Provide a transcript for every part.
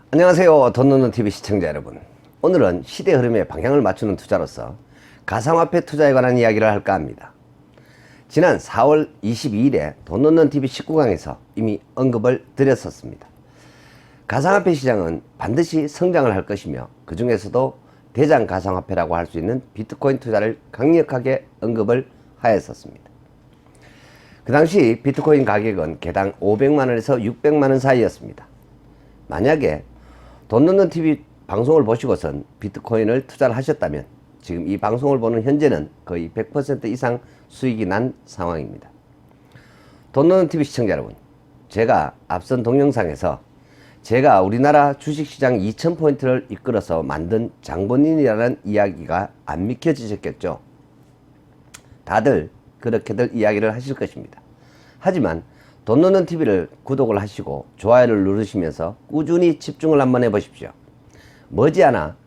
안녕하세요. 돈 넣는 TV 시청자 여러분. 오늘은 시대 흐름에 방향을 맞추는 투자로서 가상화폐 투자에 관한 이야기를 할까 합니다. 지난 4월 22일에 돈 넣는 TV 19강에서 이미 언급을 드렸었습니다. 가상화폐 시장은 반드시 성장을 할 것이며 그 중에서도 대장 가상화폐라고 할 수 있는 비트코인 투자를 강력하게 언급을 하였었습니다. 그 당시 비트코인 가격은 개당 500만원에서 600만원 사이였습니다. 만약에 돈 넣는 TV 방송을 보시고선 비트코인을 투자를 하셨다면 지금 이 방송을 보는 현재는 거의 100% 이상 수익이 난 상황입니다. 돈 넣는 TV 시청자 여러분, 제가 앞선 동영상에서 제가 우리나라 주식시장 2000포인트를 이끌어서 만든 장본인이라는 이야기가 안 믿겨지셨겠죠? 다들 그렇게들 이야기를 하실 것입니다. 하지만 돈 넣는 TV를 구독을 하시고 좋아요를 누르시면서 꾸준히 집중을 한번 해보십시오. 머지않아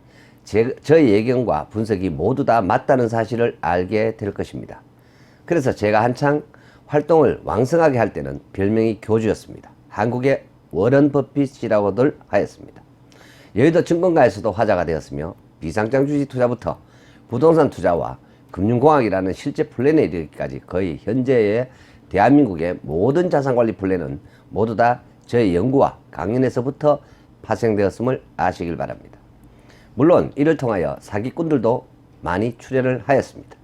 저의 예견과 분석이 모두 다 맞다는 사실을 알게 될 것입니다. 그래서 제가 한창 활동을 왕성하게 할 때는 별명이 교주였습니다. 한국의 워런 버핏이라고들 하였습니다. 여의도 증권가에서도 화제가 되었으며 비상장 주식 투자부터 부동산 투자와 금융공학이라는 실제 플랜에 이르기까지 거의 현재의 대한민국의 모든 자산관리 플랜은 모두 다 저의 연구와 강연에서부터 파생되었음을 아시길 바랍니다. 물론 이를 통하여 사기꾼들도 많이 출연을 하였습니다.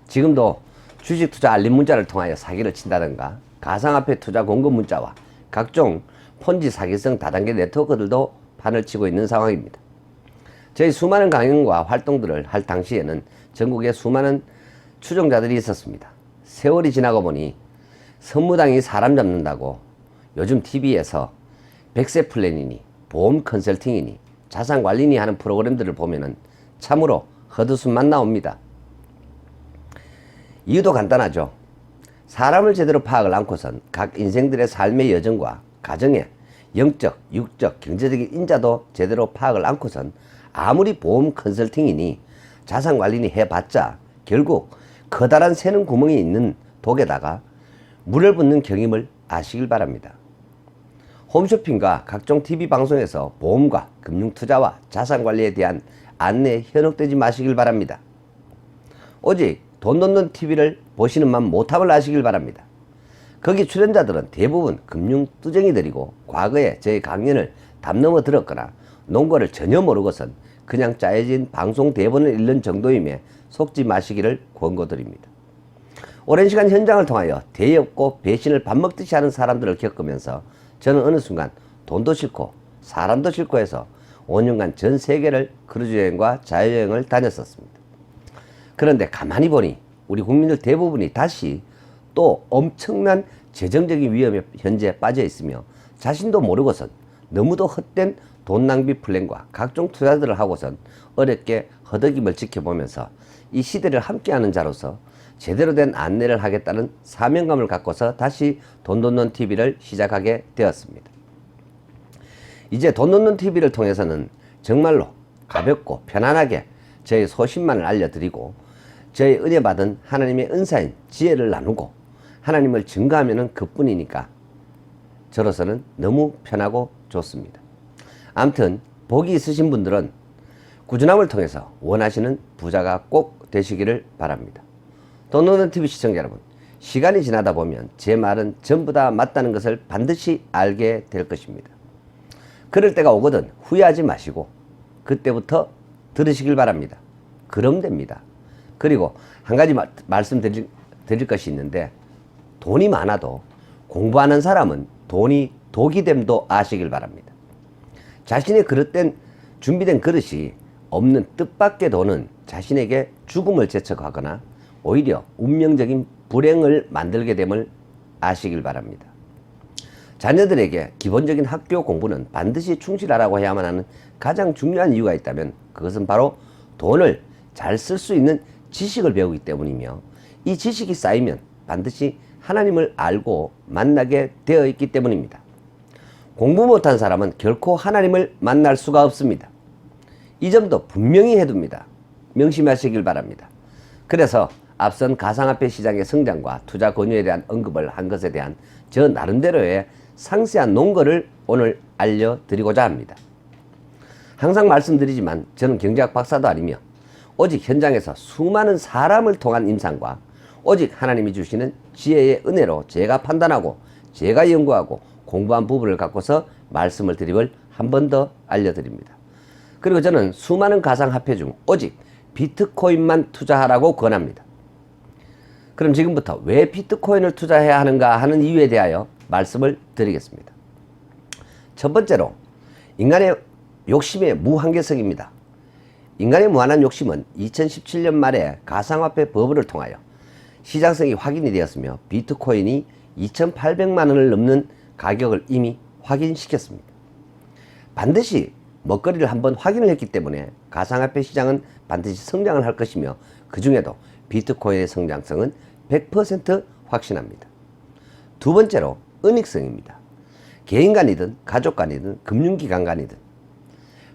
지금도 주식 투자 알림 문자를 통하여 사기를 친다든가 가상화폐 투자 공급 문자와 각종 폰지 사기성 다단계 네트워크들도 판을 치고 있는 상황입니다. 저희 수많은 강연과 활동들을 할 당시에는 전국에 수많은 추종자들이 있었습니다. 세월이 지나고 보니 선무당이 사람 잡는다고 요즘 TV에서 백세 플랜이니 보험 컨설팅이니 자산관리니 하는 프로그램들을 보면은 참으로 헛웃음만 나옵니다. 이유도 간단하죠. 사람을 제대로 파악을 않고선 각 인생들의 삶의 여정과 가정의 영적, 육적, 경제적인 인자도 제대로 파악을 않고선 아무리 보험 컨설팅이니 자산관리니 해봤자 결국 커다란 새는 구멍이 있는 독에다가 물을 붓는 경임을 아시길 바랍니다. 홈쇼핑과 각종 TV 방송에서 보험과 금융투자와 자산관리에 대한 안내에 현혹되지 마시길 바랍니다. 오직 돈 넣는 TV를 보시는만 못함을 아시길 바랍니다. 거기 출연자들은 대부분 금융투쟁이들이고 과거에 저의 강연을 담 넘어 들었거나 논거를 전혀 모르고선 그냥 짜여진 방송 대본을 읽는 정도임에 속지 마시기를 권고드립니다. 오랜 시간 현장을 통하여 대의없고 배신을 밥 먹듯이 하는 사람들을 겪으면서 저는 어느 순간 돈도 싫고 사람도 싫고 해서 5년간 전 세계를 크루즈 여행과 자유여행을 다녔었습니다. 그런데 가만히 보니 우리 국민들 대부분이 다시 또 엄청난 재정적인 위험에 현재 빠져 있으며 자신도 모르고선 너무도 헛된 돈 낭비 플랜과 각종 투자들을 하고선 어렵게 허덕임을 지켜보면서 이 시대를 함께하는 자로서 제대로 된 안내를 하겠다는 사명감을 갖고서 다시 돈 넣는 TV를 시작하게 되었습니다. 이제 돈 넣는 TV를 통해서는 정말로 가볍고 편안하게 저의 소신만을 알려드리고 저의 은혜 받은 하나님의 은사인 지혜를 나누고 하나님을 증거하면 그뿐이니까 저로서는 너무 편하고 좋습니다. 아무튼 복이 있으신 분들은 꾸준함을 통해서 원하시는 부자가 꼭 되시기를 바랍니다. 돈 넣는 TV 시청자 여러분, 시간이 지나다 보면 제 말은 전부 다 맞다는 것을 반드시 알게 될 것입니다. 그럴 때가 오거든 후회하지 마시고 그때부터 들으시길 바랍니다. 그럼 됩니다. 그리고 한 가지 말씀드릴 것이 있는데 돈이 많아도 공부하는 사람은 돈이 독이 됨도 아시길 바랍니다. 자신의 그릇된 준비된 그릇이 없는 뜻밖의 돈은 자신에게 죽음을 재촉하거나 오히려 운명적인 불행을 만들게 됨을 아시길 바랍니다. 자녀들에게 기본적인 학교 공부는 반드시 충실하라고 해야만 하는 가장 중요한 이유가 있다면 그것은 바로 돈을 잘 쓸 수 있는 지식을 배우기 때문이며 이 지식이 쌓이면 반드시 하나님을 알고 만나게 되어 있기 때문입니다. 공부 못한 사람은 결코 하나님을 만날 수가 없습니다. 이 점도 분명히 해둡니다. 명심하시길 바랍니다. 그래서 앞선 가상화폐 시장의 성장과 투자 권유에 대한 언급을 한 것에 대한 저 나름대로의 상세한 논거를 오늘 알려드리고자 합니다. 항상 말씀드리지만 저는 경제학 박사도 아니며 오직 현장에서 수많은 사람을 통한 임상과 오직 하나님이 주시는 지혜의 은혜로 제가 판단하고 제가 연구하고 공부한 부분을 갖고서 말씀을 드림을 한 번 더 알려드립니다. 그리고 저는 수많은 가상화폐 중 오직 비트코인만 투자하라고 권합니다. 그럼 지금부터 왜 비트코인을 투자해야 하는가 하는 이유에 대하여 말씀을 드리겠습니다. 첫 번째로 인간의 욕심의 무한계성입니다. 인간의 무한한 욕심은 2017년 말에 가상화폐 버블을 통하여 시장성이 확인이 되었으며 비트코인이 2,800만 원을 넘는 가격을 이미 확인시켰습니다. 반드시 먹거리를 한번 확인을 했기 때문에 가상화폐 시장은 반드시 성장을 할 것이며 그 중에도 비트코인의 성장성은 100% 확신합니다. 두 번째로 은닉성입니다. 개인 간이든 가족 간이든 금융기관 간이든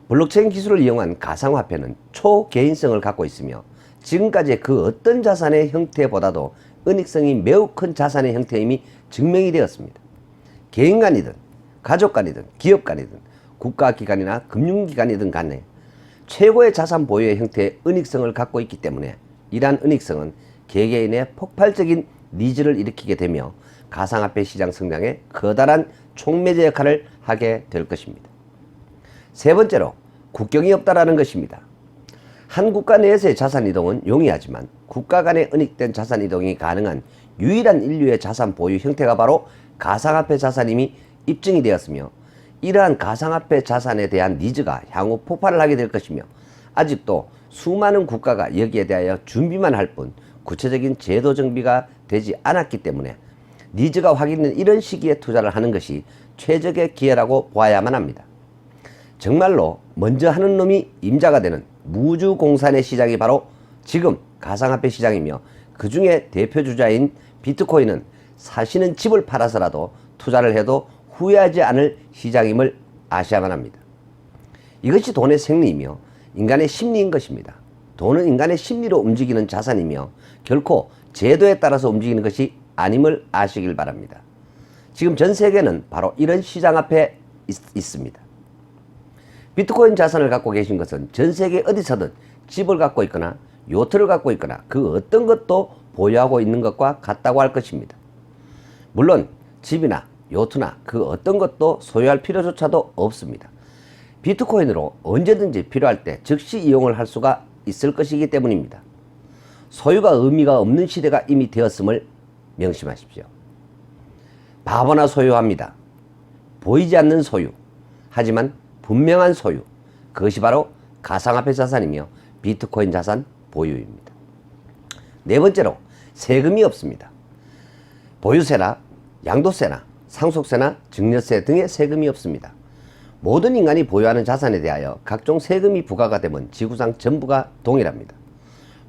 블록체인 기술을 이용한 가상화폐는 초개인성을 갖고 있으며 지금까지의 그 어떤 자산의 형태보다도 은닉성이 매우 큰 자산의 형태임이 증명이 되었습니다. 개인 간이든 가족 간이든 기업 간이든 국가기관이나 금융기관이든 간에 최고의 자산 보유의 형태의 은닉성을 갖고 있기 때문에 이러한 은닉성은 개개인의 폭발적인 니즈를 일으키게 되며 가상화폐 시장 성장에 커다란 촉매제 역할을 하게 될 것입니다. 세 번째로 국경이 없다라는 것입니다. 한 국가 내에서의 자산 이동은 용이하지만 국가 간에 은닉된 자산 이동이 가능한 유일한 인류의 자산 보유 형태가 바로 가상화폐 자산임이 입증이 되었으며 이러한 가상화폐 자산에 대한 니즈가 향후 폭발을 하게 될 것이며 아직도 수많은 국가가 여기에 대하여 준비만 할 뿐 구체적인 제도 정비가 되지 않았기 때문에 니즈가 확인된 이런 시기에 투자를 하는 것이 최적의 기회라고 보아야만 합니다. 정말로 먼저 하는 놈이 임자가 되는 무주공산의 시장이 바로 지금 가상화폐 시장이며 그 중에 대표주자인 비트코인은 사시는 집을 팔아서라도 투자를 해도 후회하지 않을 시장임을 아셔야만 합니다. 이것이 돈의 생리이며 인간의 심리인 것입니다. 돈은 인간의 심리로 움직이는 자산이며 결코 제도에 따라서 움직이는 것이 아님을 아시길 바랍니다. 지금 전 세계는 바로 이런 시장 앞에 있습니다. 비트코인 자산을 갖고 계신 것은 전 세계 어디서든 집을 갖고 있거나 요트를 갖고 있거나 그 어떤 것도 보유하고 있는 것과 같다고 할 것입니다. 물론 집이나 요트나 그 어떤 것도 소유할 필요조차도 없습니다. 비트코인으로 언제든지 필요할 때 즉시 이용을 할 수가 있을 것이기 때문입니다. 소유가 의미가 없는 시대가 이미 되었음을 명심하십시오. 바보나 소유합니다. 보이지 않는 소유, 하지만 분명한 소유, 그것이 바로 가상화폐 자산이며 비트코인 자산 보유입니다. 네 번째로 세금이 없습니다. 보유세나 양도세나 상속세나 증여세 등의 세금이 없습니다. 모든 인간이 보유하는 자산에 대하여 각종 세금이 부과가 되면 지구상 전부가 동일합니다.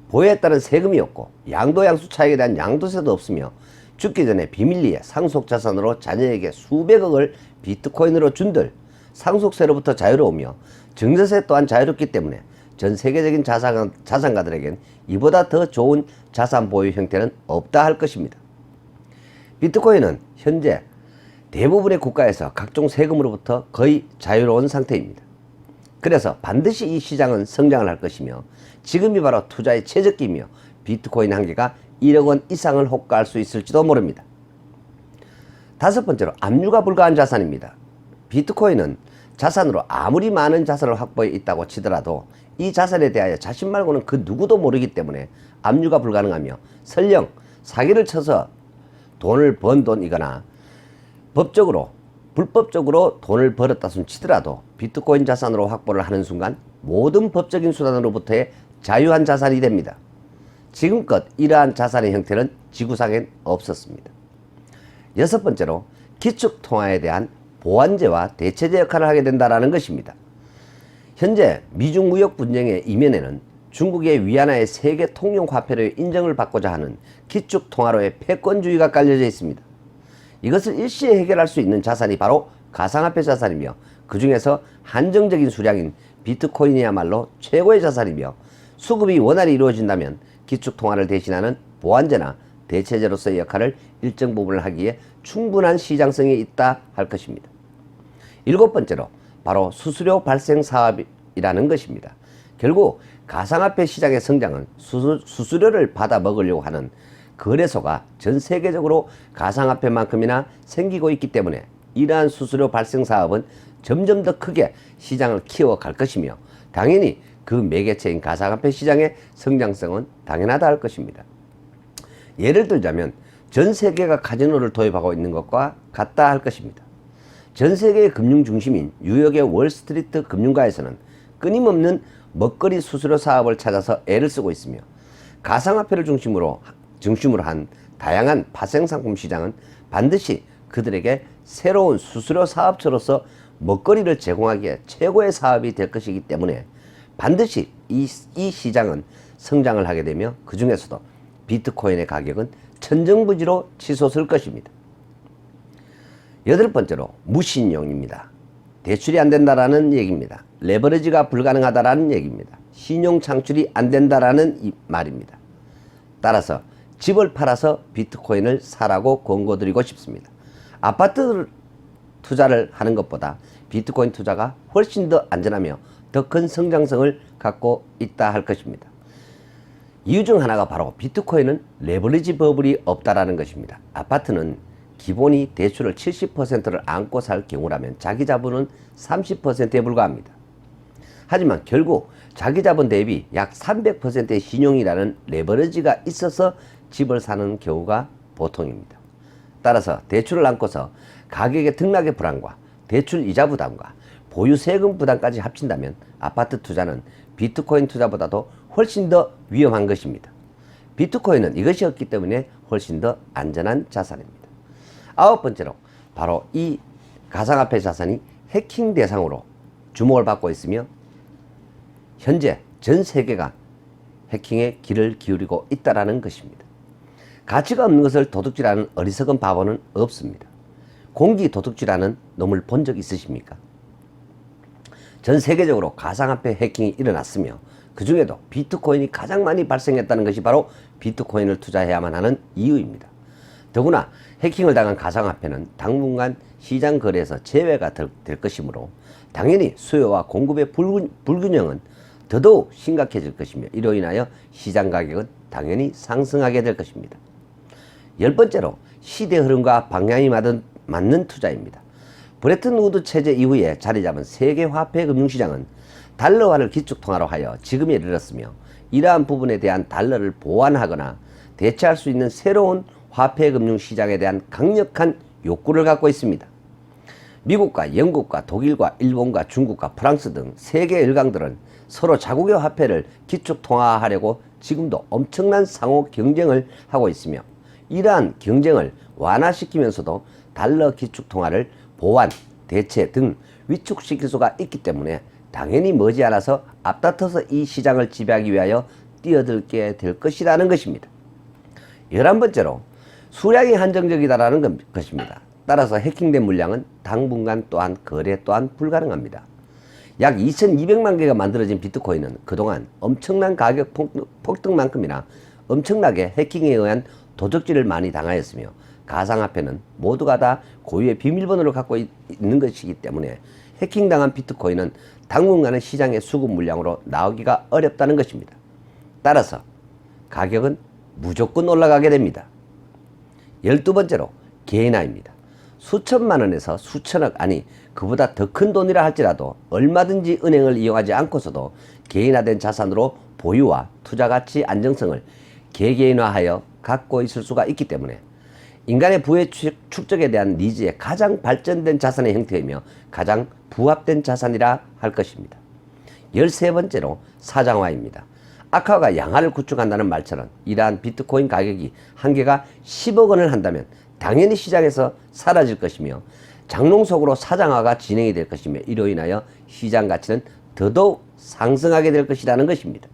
보유에 따른 세금이 없고 양도양수 차익에 대한 양도세도 없으며 죽기 전에 비밀리에 상속자산으로 자녀에게 수백억을 비트코인으로 준들 상속세로부터 자유로우며 증여세 또한 자유롭기 때문에 전 세계적인 자산가들에겐 이보다 더 좋은 자산 보유 형태는 없다 할 것입니다. 비트코인은 현재 대부분의 국가에서 각종 세금으로부터 거의 자유로운 상태입니다. 그래서 반드시 이 시장은 성장을 할 것이며 지금이 바로 투자의 최적기이며 비트코인 한 개가 1억 원 이상을 호가할 수 있을지도 모릅니다. 다섯 번째로 압류가 불가한 자산입니다. 비트코인은 자산으로 아무리 많은 자산을 확보해 있다고 치더라도 이 자산에 대하여 자신 말고는 그 누구도 모르기 때문에 압류가 불가능하며 설령 사기를 쳐서 돈을 번 돈이거나 불법적으로 돈을 벌었다 손 치더라도 비트코인 자산으로 확보를 하는 순간 모든 법적인 수단으로부터의 자유한 자산이 됩니다. 지금껏 이러한 자산의 형태는 지구상엔 없었습니다. 여섯 번째로 기축통화에 대한 보완제와 대체제 역할을 하게 된다는 것입니다. 현재 미중 무역 분쟁의 이면에는 중국의 위안화의 세계 통용 화폐로 인정을 받고자 하는 기축통화로의 패권주의가 깔려져 있습니다. 이것을 일시에 해결할 수 있는 자산이 바로 가상화폐 자산이며 그 중에서 한정적인 수량인 비트코인이야말로 최고의 자산이며 수급이 원활히 이루어진다면 기축통화를 대신하는 보완제나 대체제로서의 역할을 일정 부분을 하기에 충분한 시장성이 있다 할 것입니다. 일곱 번째로 바로 수수료 발생 사업이 것이라는 것입니다. 결국 가상화폐 시장의 성장은 수수료를 받아 먹으려고 하는 거래소가 전 세계적으로 가상화폐만큼이나 생기고 있기 때문에 이러한 수수료 발생 사업은 점점 더 크게 시장을 키워갈 것이며 당연히 그 매개체인 가상화폐 시장의 성장성은 당연하다 할 것입니다. 예를 들자면 전 세계가 카지노를 도입하고 있는 것과 같다 할 것입니다. 전 세계의 금융 중심인 뉴욕의 월스트리트 금융가에서는 끊임없는 먹거리 수수료 사업을 찾아서 애를 쓰고 있으며 가상화폐를 중심으로 한 다양한 파생상품 시장은 반드시 그들에게 새로운 수수료 사업처로서 먹거리를 제공하기에 최고의 사업이 될 것이기 때문에 반드시 이 시장은 성장을 하게 되며 그 중에서도 비트코인의 가격은 천정부지로 치솟을 것입니다. 여덟 번째로 무신용입니다. 대출이 안 된다라는 얘기입니다. 레버리지가 불가능하다라는 얘기입니다. 신용 창출이 안 된다라는 말입니다. 따라서 집을 팔아서 비트코인을 사라고 권고드리고 싶습니다. 아파트 투자를 하는 것보다 비트코인 투자가 훨씬 더 안전하며 더 큰 성장성을 갖고 있다 할 것입니다. 이유 중 하나가 바로 비트코인은 레버리지 버블이 없다라는 것입니다. 아파트는 기본이 대출을 70%를 안고 살 경우라면 자기 자본은 30%에 불과합니다. 하지만 결국 자기 자본 대비 약 300%의 신용이라는 레버리지가 있어서 집을 사는 경우가 보통입니다. 따라서 대출을 안고서 가격의 등락의 불안과 대출 이자 부담과 보유 세금 부담까지 합친다면 아파트 투자는 비트코인 투자보다도 훨씬 더 위험한 것입니다. 비트코인은 이것이 없기 때문에 훨씬 더 안전한 자산입니다. 아홉 번째로 바로 이 가상화폐 자산이 해킹 대상으로 주목을 받고 있으며 현재 전 세계가 해킹에 귀를 기울이고 있다는 것입니다. 가치가 없는 것을 도둑질하는 어리석은 바보는 없습니다. 공기 도둑질하는 놈을 본 적 있으십니까? 전 세계적으로 가상화폐 해킹이 일어났으며 그 중에도 비트코인이 가장 많이 발생했다는 것이 바로 비트코인을 투자해야만 하는 이유입니다. 더구나 해킹을 당한 가상화폐는 당분간 시장 거래에서 제외가 될 것이므로 당연히 수요와 공급의 불균형은 더더욱 심각해질 것이며 이로 인하여 시장 가격은 당연히 상승하게 될 것입니다. 열 번째로 시대 흐름과 방향이 맞는 투자입니다. 브레튼 우드 체제 이후에 자리 잡은 세계 화폐 금융시장은 달러화를 기축통화로 하여 지금에 이르렀으며 이러한 부분에 대한 달러를 보완하거나 대체할 수 있는 새로운 화폐 금융시장에 대한 강력한 욕구를 갖고 있습니다. 미국과 영국과 독일과 일본과 중국과 프랑스 등 세계 열강들은 서로 자국의 화폐를 기축통화하려고 지금도 엄청난 상호 경쟁을 하고 있으며 이러한 경쟁을 완화시키면서도 달러 기축통화를 보완, 대체 등 위축시킬 수가 있기 때문에 당연히 머지않아서 앞다퉈서 이 시장을 지배하기 위하여 뛰어들게 될 것이라는 것입니다. 11번째로 수량이 한정적이다라는 것입니다. 따라서 해킹된 물량은 당분간 또한 거래 또한 불가능합니다. 약 2200만 개가 만들어진 비트코인은 그동안 엄청난 가격 폭등만큼이나 엄청나게 해킹에 의한 도적질을 많이 당하였으며 가상화폐는 모두가 다 고유의 비밀번호를 갖고 있는 것이기 때문에 해킹당한 비트코인은 당분간은 시장의 수급 물량으로 나오기가 어렵다는 것입니다. 따라서 가격은 무조건 올라가게 됩니다. 12번째로 개인화입니다. 수천만 원에서 수천억 아니 그보다 더 큰 돈이라 할지라도 얼마든지 은행을 이용하지 않고서도 개인화된 자산으로 보유와 투자가치 안정성을 개개인화하여 갖고 있을 수가 있기 때문에 인간의 부의 축적에 대한 니즈에 가장 발전된 자산의 형태이며 가장 부합된 자산이라 할 것입니다. 13번째로 사장화입니다. 악화가 양화를 구축한다는 말처럼 이러한 비트코인 가격이 한 개가 10억 원을 한다면 당연히 시장에서 사라질 것이며 장롱 속으로 사장화가 진행이 될 것이며 이로 인하여 시장 가치는 더더욱 상승하게 될 것이라는 것입니다.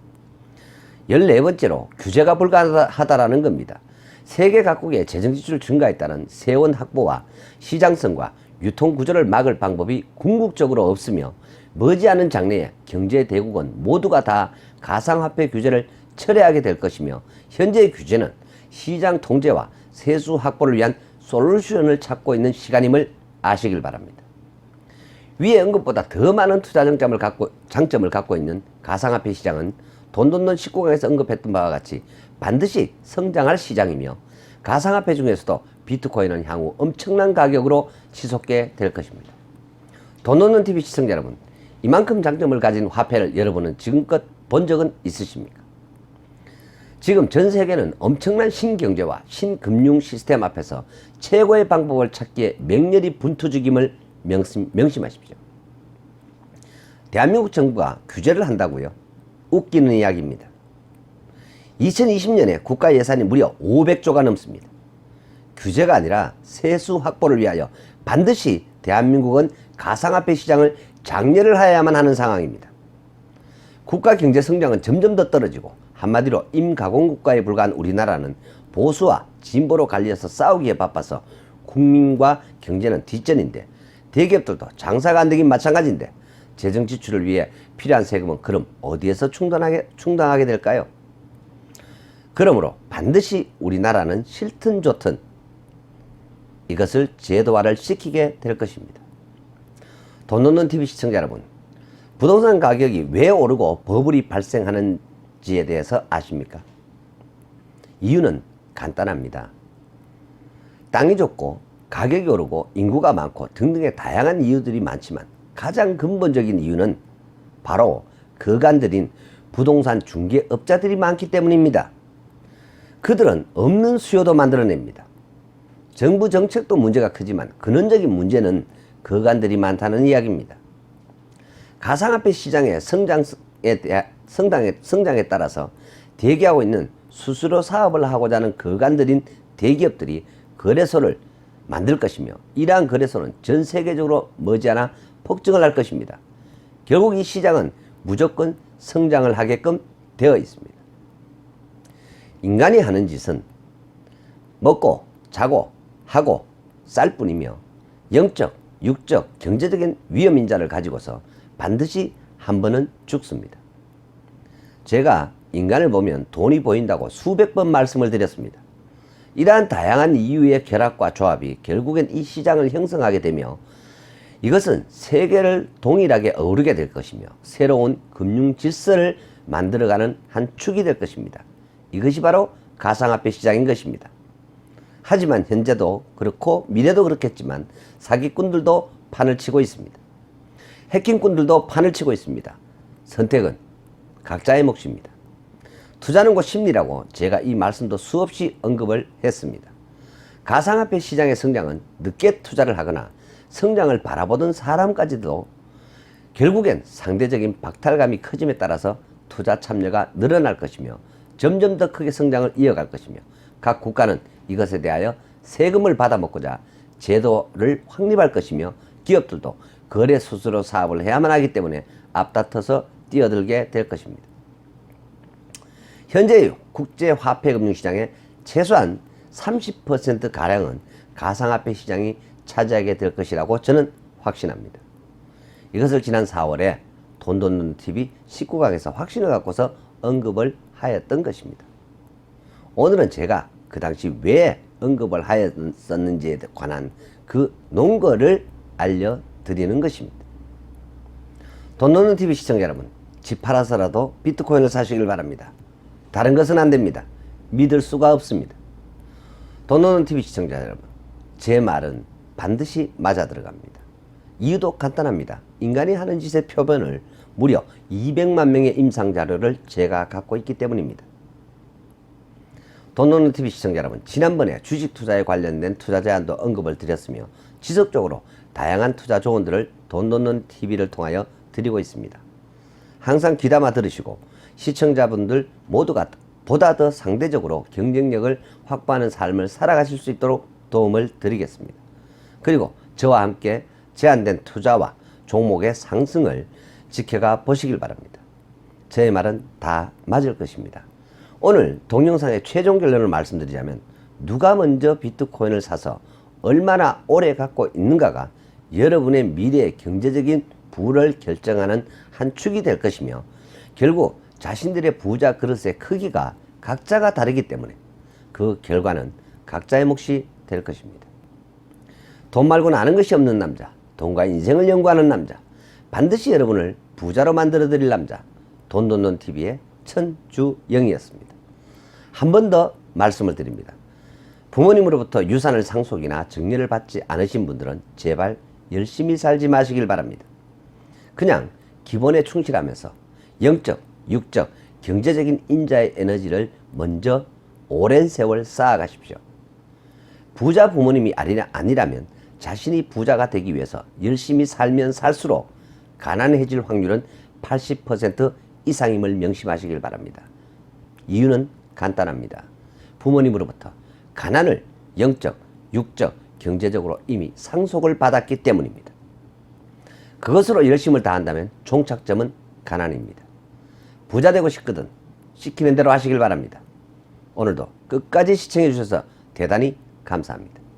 14번째로 규제가 불가하다라는 겁니다. 세계 각국의 재정지출 증가에 따른 세원 확보와 시장성과 유통구조를 막을 방법이 궁극적으로 없으며 머지않은 장래에 경제 대국은 모두가 다 가상화폐 규제를 철회하게 될 것이며 현재의 규제는 시장 통제와 세수 확보를 위한 솔루션을 찾고 있는 시간임을 아시길 바랍니다. 위에 언급보다 더 많은 투자 장점을 갖고 있는 가상화폐 시장은 돈돈돈 19강에서 언급했던 바와 같이 반드시 성장할 시장이며, 가상화폐 중에서도 비트코인은 향후 엄청난 가격으로 치솟게 될 것입니다. 돈돈돈 TV 시청자 여러분, 이만큼 장점을 가진 화폐를 여러분은 지금껏 본 적은 있으십니까? 지금 전 세계는 엄청난 신경제와 신금융 시스템 앞에서 최고의 방법을 찾기에 맹렬히 분투 중임을 명심하십시오. 대한민국 정부가 규제를 한다고요? 웃기는 이야기입니다. 2020년에 국가 예산이 무려 500조가 넘습니다. 규제가 아니라 세수 확보를 위하여 반드시 대한민국은 가상화폐 시장을 장려를 하야만 하는 상황입니다. 국가 경제 성장은 점점 더 떨어지고, 한마디로 임가공국가에 불과한 우리나라는 보수와 진보로 갈려서 싸우기에 바빠서 국민과 경제는 뒷전인데, 대기업들도 장사가 안 되긴 마찬가지인데 재정 지출을 위해 필요한 세금은 그럼 어디에서 충당하게 될까요? 그러므로 반드시 우리나라는 싫든 좋든 이것을 제도화를 시키게 될 것입니다. 돈돈돈 TV 시청자 여러분, 부동산 가격이 왜 오르고 버블이 발생하는지에 대해서 아십니까? 이유는 간단합니다. 땅이 좋고 가격이 오르고 인구가 많고 등등의 다양한 이유들이 많지만, 가장 근본적인 이유는 바로 거간들인 부동산 중개업자들이 많기 때문입니다. 그들은 없는 수요도 만들어냅니다. 정부 정책도 문제가 크지만 근원적인 문제는 거간들이 많다는 이야기입니다. 가상화폐 시장의 성장에 따라서 대기하고 있는 수수료 사업을 하고자 하는 거간들인 대기업들이 거래소를 만들 것이며, 이러한 거래소는 전 세계적으로 머지않아 폭증을 할 것입니다. 결국 이 시장은 무조건 성장을 하게끔 되어 있습니다. 인간이 하는 짓은 먹고 자고 하고 쌀 뿐이며, 영적, 육적, 경제적인 위험인자를 가지고서 반드시 한 번은 죽습니다. 제가 인간을 보면 돈이 보인다고 수백 번 말씀을 드렸습니다. 이러한 다양한 이유의 결합과 조합이 결국엔 이 시장을 형성하게 되며, 이것은 세계를 동일하게 어우르게 될 것이며 새로운 금융 질서를 만들어가는 한 축이 될 것입니다. 이것이 바로 가상화폐 시장인 것입니다. 하지만 현재도 그렇고 미래도 그렇겠지만 사기꾼들도 판을 치고 있습니다. 해킹꾼들도 판을 치고 있습니다. 선택은 각자의 몫입니다. 투자는 곧 심리라고 제가 이 말씀도 수없이 언급을 했습니다. 가상화폐 시장의 성장은 늦게 투자를 하거나 성장을 바라보던 사람까지도 결국엔 상대적인 박탈감이 커짐에 따라서 투자 참여가 늘어날 것이며, 점점 더 크게 성장을 이어갈 것이며, 각 국가는 이것에 대하여 세금을 받아먹고자 제도를 확립할 것이며, 기업들도 거래 수수료 사업을 해야만 하기 때문에 앞다퉈서 뛰어들게 될 것입니다. 현재의 국제화폐금융시장의 최소한 30%가량은 가상화폐 시장이 차지하게 될 것이라고 저는 확신합니다. 이것을 지난 4월에 돈돈돈 TV 19강에서 확신을 갖고서 언급을 하였던 것입니다. 오늘은 제가 그 당시 왜 언급을 하였었는지에 관한 그 논거를 알려드리는 것입니다. 돈돈돈 TV 시청자 여러분, 집 팔아서라도 비트코인을 사시길 바랍니다. 다른 것은 안 됩니다. 믿을 수가 없습니다. 돈돈돈 TV 시청자 여러분, 제 말은 반드시 맞아 들어갑니다. 이유도 간단합니다. 인간이 하는 짓의 표본을 무려 200만 명의 임상 자료를 제가 갖고 있기 때문입니다. 돈돈돈 TV 시청자 여러분, 지난번에 주식 투자에 관련된 투자 제안도 언급을 드렸으며 지속적으로 다양한 투자 조언들을 돈돈돈 TV를 통하여 드리고 있습니다. 항상 귀담아 들으시고 시청자분들 모두가 보다 더 상대적으로 경쟁력을 확보하는 삶을 살아가실 수 있도록 도움을 드리겠습니다. 그리고 저와 함께 제한된 투자와 종목의 상승을 지켜가 보시길 바랍니다. 저의 말은 다 맞을 것입니다. 오늘 동영상의 최종 결론을 말씀드리자면, 누가 먼저 비트코인을 사서 얼마나 오래 갖고 있는가가 여러분의 미래의 경제적인 부를 결정하는 한 축이 될 것이며, 결국 자신들의 부자 그릇의 크기가 각자가 다르기 때문에 그 결과는 각자의 몫이 될 것입니다. 돈 말고는 아는 것이 없는 남자, 돈과 인생을 연구하는 남자, 반드시 여러분을 부자로 만들어 드릴 남자, 돈돈돈TV의 천주영이었습니다. 한 번 더 말씀을 드립니다. 부모님으로부터 유산을 상속이나 증여를 받지 않으신 분들은 제발 열심히 살지 마시길 바랍니다. 그냥 기본에 충실하면서 영적, 육적, 경제적인 인자의 에너지를 먼저 오랜 세월 쌓아가십시오. 부자 부모님이 아니라면 자신이 부자가 되기 위해서 열심히 살면 살수록 가난해질 확률은 80% 이상임을 명심하시길 바랍니다. 이유는 간단합니다. 부모님으로부터 가난을 영적, 육적, 경제적으로 이미 상속을 받았기 때문입니다. 그것으로 열심을 다한다면 종착점은 가난입니다. 부자 되고 싶거든 시키는 대로 하시길 바랍니다. 오늘도 끝까지 시청해 주셔서 대단히 감사합니다.